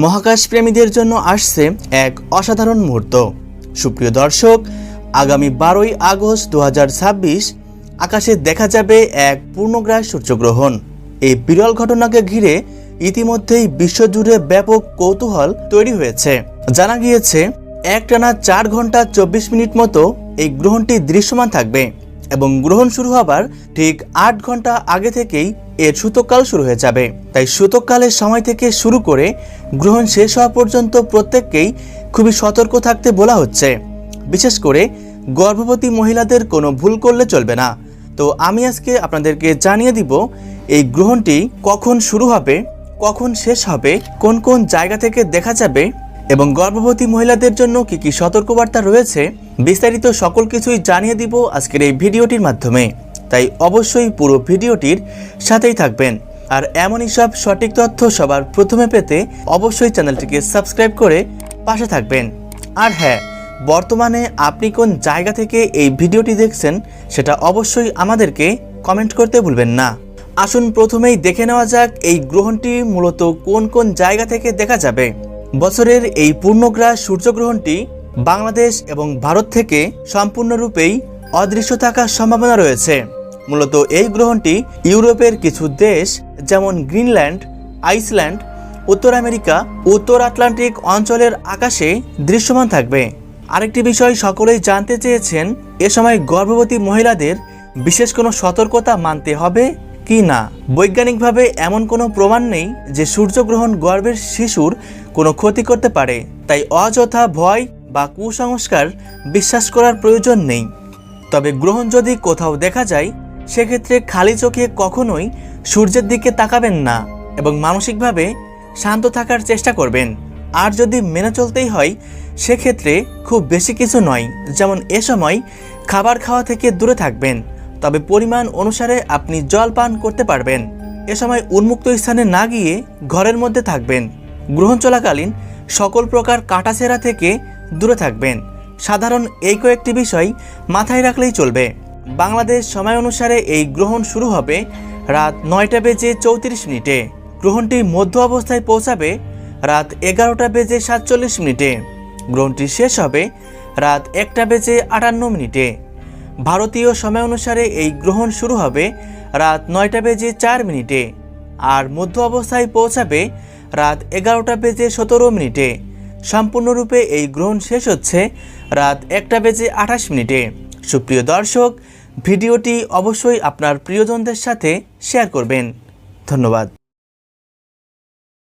মহাকাশ প্রেমীদের জন্য আসছে এক অসাধারণ মুহূর্ত। সুপ্রিয় দর্শক, আগামী 12ই আগস্ট 2026 আকাশে দেখা যাবে এক পূর্ণগ্রাস সূর্যগ্রহণ। এই বিরল ঘটনাকে ঘিরে ইতিমধ্যেই বিশ্বজুড়ে ব্যাপক কৌতূহল তৈরি হয়েছে। জানা গিয়েছে একটানা 4 ঘন্টা 24 মিনিট মতো এই গ্রহণটি দৃশ্যমান থাকবে এবং গ্রহণ শুরু হবার ঠিক 8 ঘন্টা আগে থেকেই এর সূতককাল শুরু হয়ে যাবে। তাই সূতককালের সময় থেকে শুরু করে গ্রহণ শেষ হওয়া পর্যন্ত প্রত্যেককেই খুবই সতর্ক থাকতে বলা হচ্ছে। বিশেষ করে গর্ভবতী মহিলাদের কোনো ভুল করলে চলবে না। তো আমি আজকে আপনাদেরকে জানিয়ে দিব এই গ্রহণটি কখন শুরু হবে, কখন শেষ হবে, কোন কোন জায়গা থেকে দেখা যাবে এবং গর্ভবতী মহিলাদের জন্য কি কি সতর্কবার্তা রয়েছে, বিস্তারিত সকল কিছুই জানিয়ে দিব আজকের এই ভিডিওটির মাধ্যমে। তাই অবশ্যই পুরো ভিডিওটির সাথেই থাকবেন। আর এমনই সব সঠিক তথ্য সবার প্রথমে পেতে অবশ্যই চ্যানেলটিকে সাবস্ক্রাইব করে পাশে থাকবেন। আর হ্যাঁ, বর্তমানে আপনি কোন জায়গা থেকে এই ভিডিওটি দেখছেন সেটা অবশ্যই আমাদেরকে কমেন্ট করতে ভুলবেন না। আসুন প্রথমেই দেখে নেওয়া যাক এই গ্রহণটি মূলত কোন কোন জায়গা থেকে দেখা যাবে। বছরের এই পূর্ণগ্রাস সূর্যগ্রহণটি বাংলাদেশ এবং ভারত থেকে সম্পূর্ণরূপেই অদৃশ্য থাকার সম্ভাবনা রয়েছে। মূলত এই গ্রহণটি ইউরোপের কিছু দেশ যেমন গ্রিনল্যান্ড, আইসল্যান্ড, উত্তর আমেরিকা, উত্তর আটলান্টিক অঞ্চলের আকাশে দৃশ্যমান থাকবে। আরেকটি বিষয় সকলেই জানতে চেয়েছেন, এ সময় গর্ভবতী মহিলাদের বিশেষ কোনো সতর্কতা মানতে হবে কি না। বৈজ্ঞানিকভাবে এমন কোনো প্রমাণ নেই যে সূর্যগ্রহণ গর্ভের শিশুর কোনো ক্ষতি করতে পারে। তাই অযথা ভয় বা কুসংস্কার বিশ্বাস করার প্রয়োজন নেই। তবে গ্রহণ যদি কোথাও দেখা যায় সেক্ষেত্রে খালি চোখে কখনোই সূর্যের দিকে তাকাবেন না এবং মানসিকভাবে শান্ত থাকার চেষ্টা করবেন। আর যদি মেনে চলতেই হয় সেক্ষেত্রে খুব বেশি কিছু নয়, যেমন এ সময় খাবার খাওয়া থেকে দূরে থাকবেন, তবে পরিমাণ অনুসারে আপনি জল পান করতে পারবেন। এ সময় উন্মুক্ত স্থানে না গিয়ে ঘরের মধ্যে থাকবেন। গ্রহণ চলাকালীন সকল প্রকার কাটাছেঁড়া থেকে দূরে থাকবেন। সাধারণ এই কয়েকটি বিষয় মাথায় রাখলেই চলবে। বাংলাদেশ সময় অনুসারে এই গ্রহণ শুরু হবে রাত 9:34 গ্রহণটি মধ্য অবস্থায় পৌঁছাবে রাত 11:47 গ্রহণটি শেষ হবে রাত 1:58 ভারতীয় সময় অনুসারে এই গ্রহণ শুরু হবে রাত 9:04 আর মধ্য অবস্থায় পৌঁছাবে রাত 11:17 সম্পূর্ণরূপে এই গ্রহণ শেষ হচ্ছে রাত 1:28 সুপ্রিয় দর্শক, ভিডিওটি অবশ্যই আপনার প্রিয়জনদের সাথে শেয়ার করবেন। ধন্যবাদ।